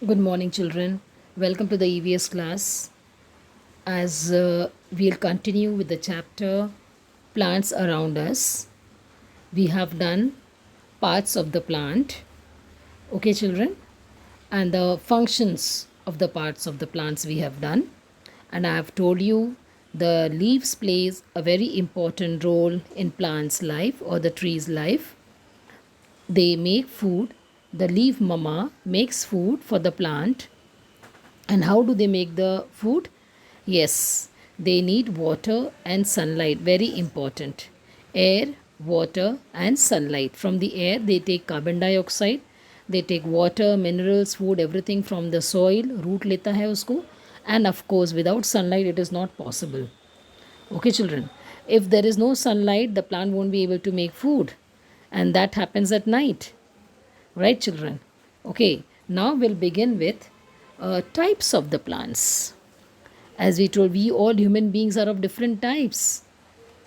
Good morning, children. Welcome to the EVS class. As we'll continue with the chapter Plants Around Us, we have done parts of the plant. Okay, children? And the functions of the parts of the plants we have done. And I have told you the leaves plays a very important role in plants' life or the tree's life. They make food. The leaf mama makes food for the plant. And how do they make the food? Yes, they need water and sunlight, very important. Air, water, and sunlight. From the air, they take carbon dioxide, they take water, minerals, food, everything from the soil. Root leta hai usko. And of course, without sunlight, it is not possible. Okay, children. If there is no sunlight, the plant won't be able to make food. And that happens at night. Right, children? Okay, now we'll begin with types of the plants. As we told, we all human beings are of different types.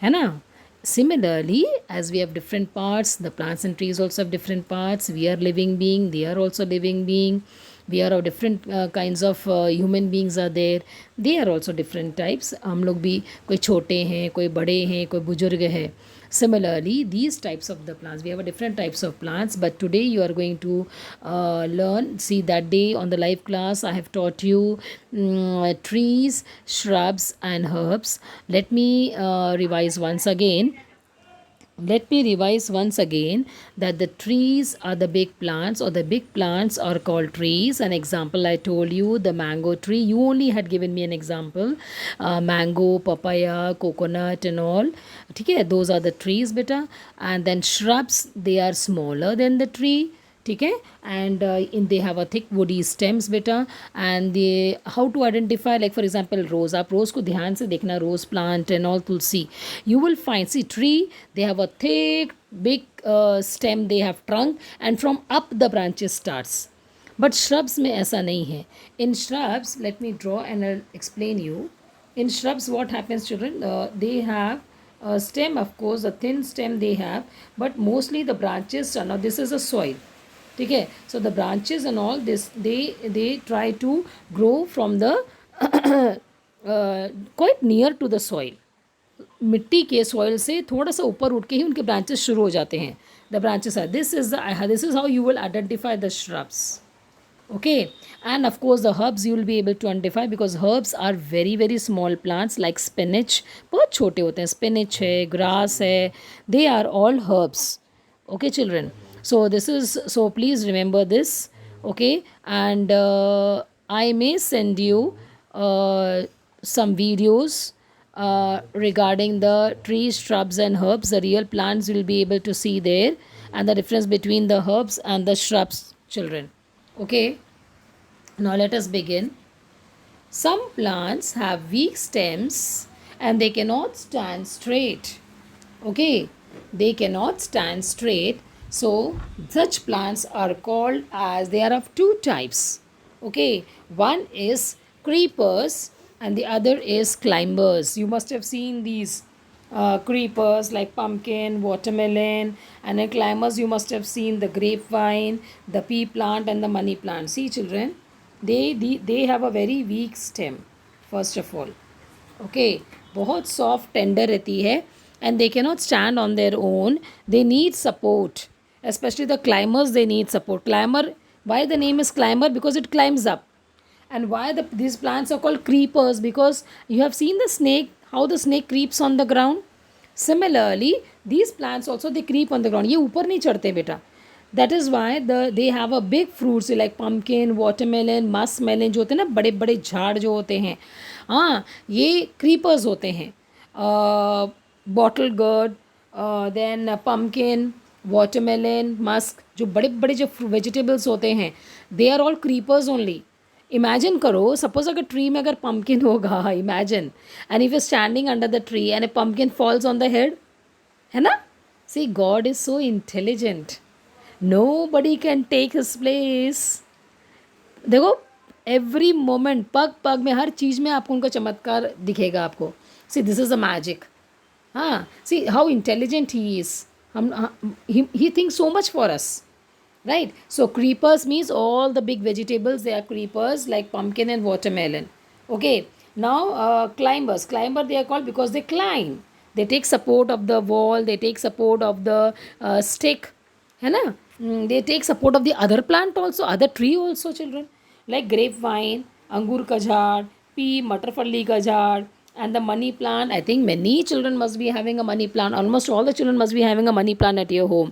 है ना? Similarly, as we have different parts, the plants and trees also have different parts. We are living being, they are also living being. We are of different kinds of human beings are there. They are also different types. हम लोग भी कोई छोटे हैं, कोई बड़े हैं, कोई बुजुर्ग है. Similarly, these types of the plants, we have a different types of plants, but today you are going to learn. See, that day on the live class, I have taught you trees, shrubs, and herbs. Let me revise once again. Let me revise once again that the trees are the big plants, or the big plants are called trees. An example I told you, the mango tree. You only had given me an example. Mango, papaya, coconut, and all. Okay, those are the trees, beta. And then shrubs, they are smaller than the tree. ठीक है and in they have a thick woody stems बेटा and they how to identify like for example rose आप rose को ध्यान से देखना rose plant and all tulsi you will find see tree they have a thick big stem they have trunk and from up the branches starts but shrubs में ऐसा नहीं है in shrubs let me draw and explain you in shrubs what happens children they have a stem of course a thin stem they have but mostly the branches are now this is a soil ठीक है so the branches and all this they try to grow from the quite near to the soil मिट्टी के soil से थोड़ा सा ऊपर उठ के ही उनके ब्रांचेस शुरू हो जाते हैं the branches are this is how you will identify the shrubs okay and of course the herbs you will be able to identify because herbs are very very small plants like spinach बहुत छोटे होते हैं spinach है grass है they are all herbs okay children so this is so please remember this okay and I may send you some videos regarding the trees shrubs and herbs the real plants you will be able to see there and the difference between the herbs and the shrubs children okay now let us begin some plants have weak stems and they cannot stand straight okay they cannot stand straight so such plants are called as they are of two types okay one is creepers and the other is climbers you must have seen these creepers like pumpkin watermelon and in climbers you must have seen the grapevine the pea plant and the money plant see children they have a very weak stem first of all okay बहुत soft tender रहती है and they can not stand on their own they need support especially the climbers they need support climber why the name is climber because it climbs up and why these plants are called creepers because you have seen the snake how the snake creeps on the ground similarly these plants also they creep on the ground ये ऊपर नहीं चढ़ते बेटा that is why they have a big fruits like pumpkin watermelon muskmelon जो होते हैं ना बड़े बड़े झाड़ जो होते हैं हाँ ये creepers होते हैं bottle gourd then pumpkin watermelon musk जो बड़े बड़े जो वेजिटेबल्स होते हैं they are all creepers only imagine करो सपोज अगर ट्री में अगर पम्पकिन होगा imagine and if you standing under the tree and a pumpkin falls on the head है ना see God is so intelligent nobody can take his place देखो every moment पग पग में हर चीज़ में आपको उनका चमत्कार दिखेगा आपको see this is a magic हाँ see how intelligent he is हम he think so much for us right? So creepers means all the big vegetables, they are creepers like pumpkin and watermelon. Okay, now climber they are called because they climb, they take support of the wall, they take support of the stick, है ना. They take support of the other plant also, other tree also, children, like grapevine, अंगूर का झाड़, pea, मटर फली का झाड़, and the money plant. I think many children must be having a money plant, almost all the children must be having a money plant at your home,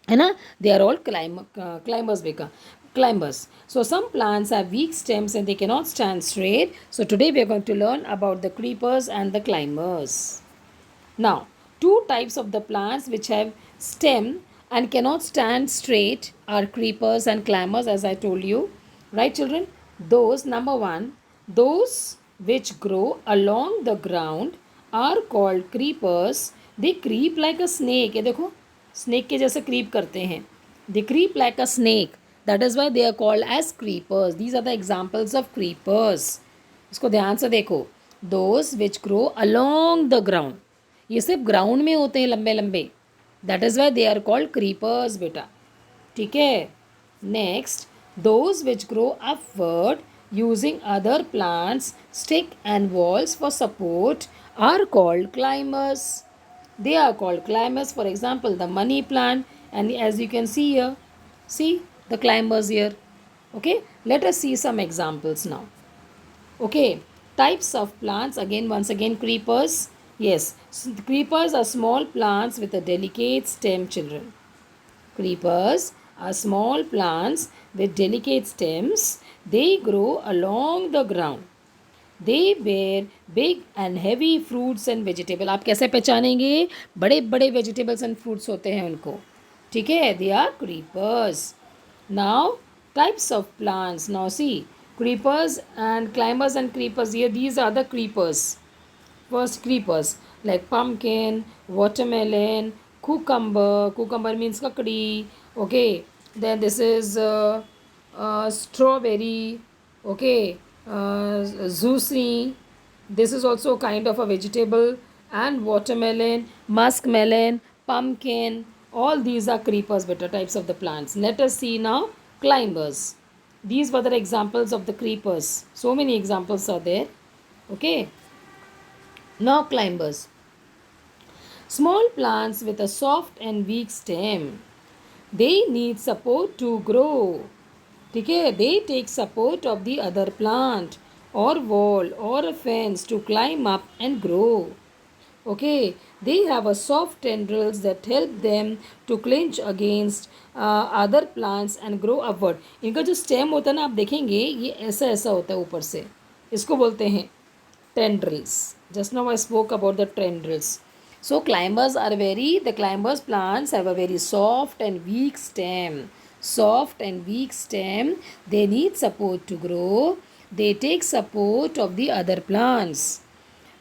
है ना. They are all climbers बेका, climbers. So some plants have weak stems and they cannot stand straight. So today we are going to learn about the creepers and the climbers. Now, two types of the plants which have stem and cannot stand straight are creepers and climbers, as I told you. Right, children? Those, number one, those which grow along the ground are called creepers. They creep like a snake. ये देखो, snake के जैसे creep करते हैं. They creep like a snake. That is why they are called as creepers. These are the examples of creepers. इसको ध्यान से देखो. Those which grow along the ground. ये सिर्फ ग्राउंड में होते हैं लंबे लंबे. That is why they are called creepers बेटा. ठीक है. Next, those which grow upward using other plants, stick and walls for support are called climbers. They are called climbers. For example, the money plant, and as you can see here, see the climbers here. Okay, let us see some examples now. Okay, types of plants, again, once again, creepers. Yes, creepers are small plants with a delicate stem, children. Creepers are small plants with delicate stems. They grow along the ground. They bear big and heavy fruits and vegetable. आप कैसे पहचानेंगे? बड़े बड़े vegetables and fruits होते हैं उनको. ठीक है. They are creepers. Now, types of plants. Now see, creepers and climbers and creepers here. These are the creepers. First, creepers like pumpkin, watermelon, cucumber. Cucumber means kakadi. Okay. Then this is strawberry. Okay. Zucchini. This is also kind of a vegetable. And watermelon, muskmelon, pumpkin. All these are creepers, better types of the plants. Let us see now climbers. These were the examples of the creepers. So many examples are there. Okay. Now climbers. Small plants with a soft and weak stem. They need support to grow. ठीक है. They take support of the other plant or wall or a fence to climb up and grow. Okay. They have a soft tendrils that help them to clinch against other plants and grow upward. इनका जो stem होता है ना, आप देखेंगे ये ऐसा ऐसा होता है ऊपर से. इसको बोलते हैं tendrils. Just now I spoke about the tendrils. So the climbers plants have a very soft and weak stem. Soft and weak stem. They need support to grow. They take support of the other plants.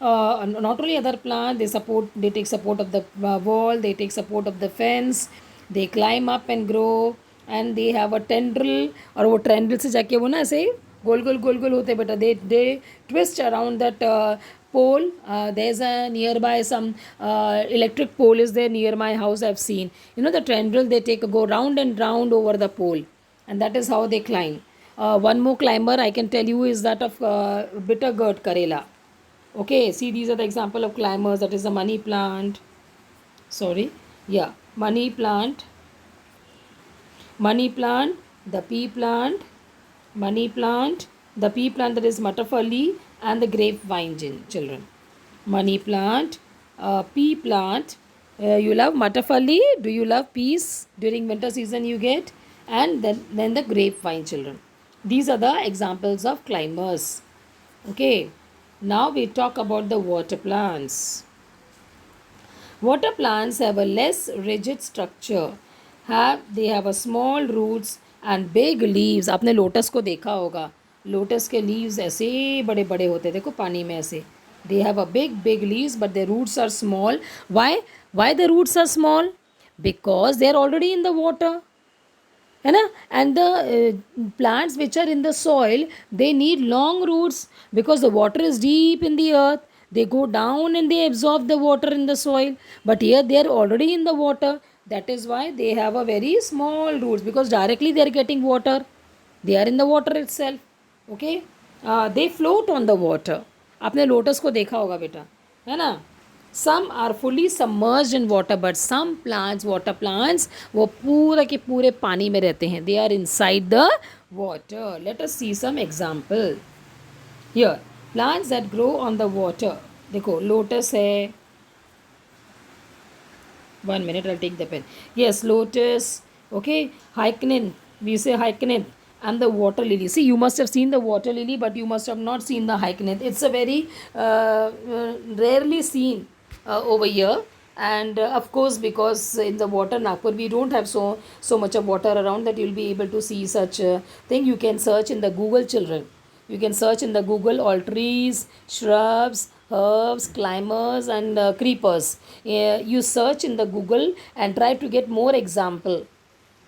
Not only other plant, they take support of the wall, they take support of the fence, they climb up and grow, and they have a tendril. और वो tendril से जाके वो ना ऐसे गोल गोल गोल गोल होते बेटा. They twist around that pole. There's a nearby some electric pole is there near my house. I've seen, the tendril, they go round and round over the pole, and that is how they climb. One more climber I can tell you is that of bitter gourd Karela. Okay, see, these are the example of climbers. That is the money plant. Money plant, the pea plant, money plant, the pea plant, that is matafali, and the grapevine, children. Money plant, pea plant. You love matafali? Do you love peas? During winter season you get. And then the grapevine, children. These are the examples of climbers. Okay. Now we talk about the water plants. Water plants have a less rigid structure. They have a small roots and big leaves. आपने lotus को देखा होगा. Lotus के leaves ऐसे बड़े बड़े होते हैं. देखो पानी में ऐसे. They have a big leaves, but their roots are small. Why? Why the roots are small? Because they are already in the water. है ना. And the plants which are in the soil, they need long roots because the water is deep in the earth. They go down and they absorb the water in the soil. But here they are already in the water. That is why they have a very small roots, because directly they are getting water. They are in the water itself. Okay, they float on the water. आपने lotus को देखा होगा बेटा, है ना. Some are fully submerged in water, but some plants, water plants, वो पूरा के पूरे पानी में रहते हैं. They are inside the water. Let us see some example. Here, plants that grow on the water. देखो लोटस है. 1 minute, I'll take the pen. Yes, lotus. Okay, hyacinth. We say hyacinth. And the water lily. See, you must have seen the water lily, but you must have not seen the hyacinth. It's a very rarely seen over here. And of course, because in the water Nagpur we don't have so much of water around that you'll be able to see such a thing. You can search in the Google, children. You can search in the Google all trees, shrubs, herbs, climbers, and creepers. You search in the Google and try to get more example.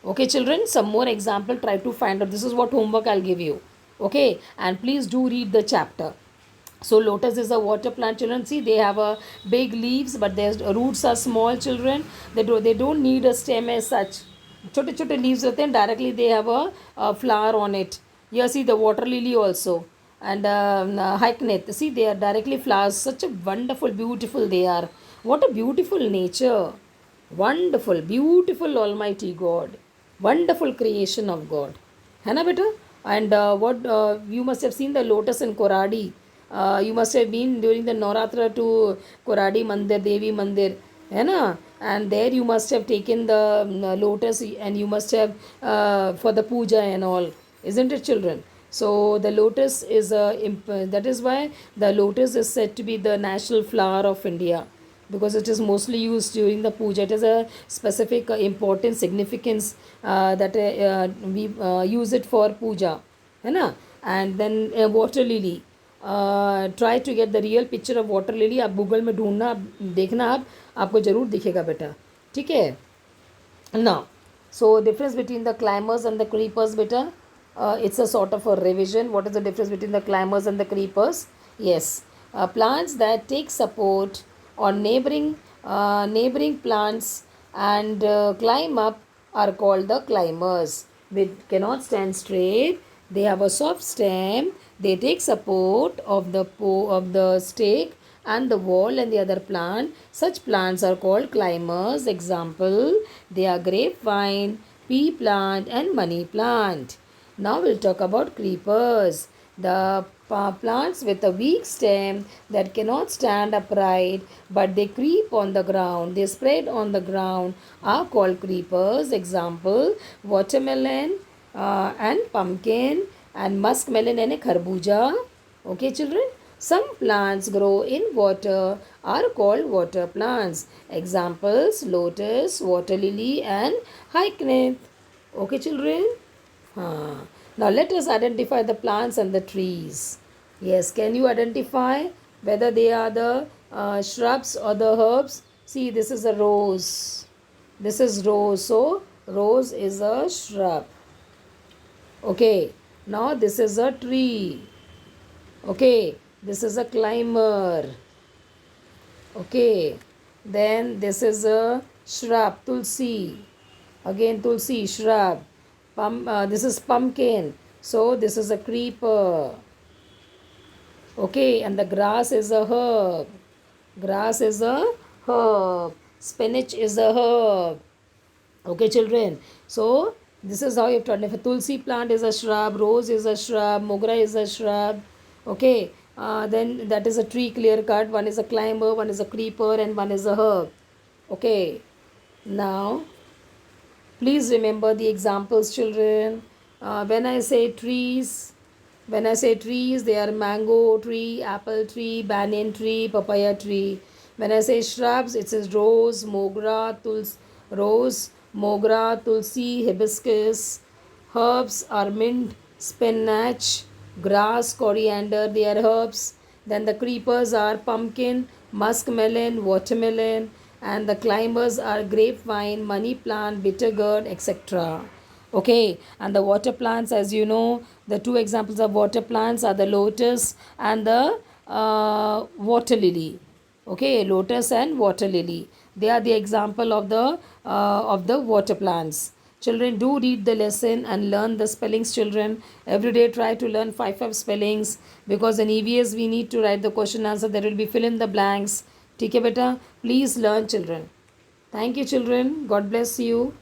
Okay, children, some more example. Try to find out. This is what homework I'll give you. Okay, and please do read the chapter. So lotus is a water plant, children. See, they have a big leaves, but their roots are small, children. They don't need a stem as such. छोटे छोटे leaves रहते हैं. Directly they have a flower on it. Here see the water lily also, and hyacinth. See, they are directly flowers. Such a wonderful, beautiful they are. What a beautiful nature. Wonderful, beautiful Almighty God. Wonderful creation of God. है ना बेटा? And what you must have seen the lotus in Koradi. You must have been during the Navratra to Koradi Mandir, Devi Mandir. है ना? And there you must have taken the lotus, and you must have for the puja and all. Isn't it, children? So the lotus is that is why the lotus is said to be the national flower of India, because it is mostly used during the puja. It has a specific important significance that we use it for puja, है ना. And then water lily. Try to get the real picture of water lily. आप Google में ढूंढना, देखना, आपको ज़रूर दिखेगा बेटा. ठीक है ना. So difference between the climbers and the creepers बेटा. It's a sort of a revision. What is the difference between the climbers and the creepers? Yes, plants that take support on neighboring plants and climb up are called the climbers. They cannot stand straight. They have a soft stem. They take support of the stake and the wall and the other plant. Such plants are called climbers. Example: they are grapevine, pea plant, and money plant. Now we'll talk about creepers. The plants with a weak stem that cannot stand upright, but they creep on the ground. They spread on the ground are called creepers. Example: watermelon and pumpkin, and muskmelon and a kharbuja. Okay, children. Some plants grow in water are called water plants. Examples: lotus, water lily, and hyacinth. Okay, children. Now let us identify the plants and the trees. Yes, can you identify whether they are the shrubs or the herbs? See, this is a rose. This is rose. So rose is a shrub. Okay. Now this is a tree. Okay. This is a climber. Okay. Then this is a shrub, tulsi. Again tulsi, shrub. This is pumpkin. So this is a creeper. Okay, and the grass is a herb. Grass is a herb. Spinach is a herb. Okay, children. So this is how you have to identify. Tulsi plant is a shrub. Rose is a shrub. Mogra is a shrub. Okay. Then that is a tree, clear cut. One is a climber, one is a creeper, and one is a herb. Okay. Now please remember the examples, children. When I say trees, they are mango tree, apple tree, banyan tree, papaya tree. When I say shrubs, it says rose, mogra, tulsi, hibiscus. Herbs are mint, spinach, grass, coriander. They are herbs. Then the creepers are pumpkin, muskmelon, watermelon. And the climbers are grapevine, money plant, bitter gourd, etc. Okay, and the water plants, as you know, the two examples of water plants are the lotus and the water lily. Okay, lotus and water lily. They are the example of the of the water plants. Children, do read the lesson and learn the spellings, children. Every day try to learn 5 spellings, because in EVS we need to write the question answer. There will be fill in the blanks. ठीक है बेटा, please learn, children. Thank you, children. God bless you.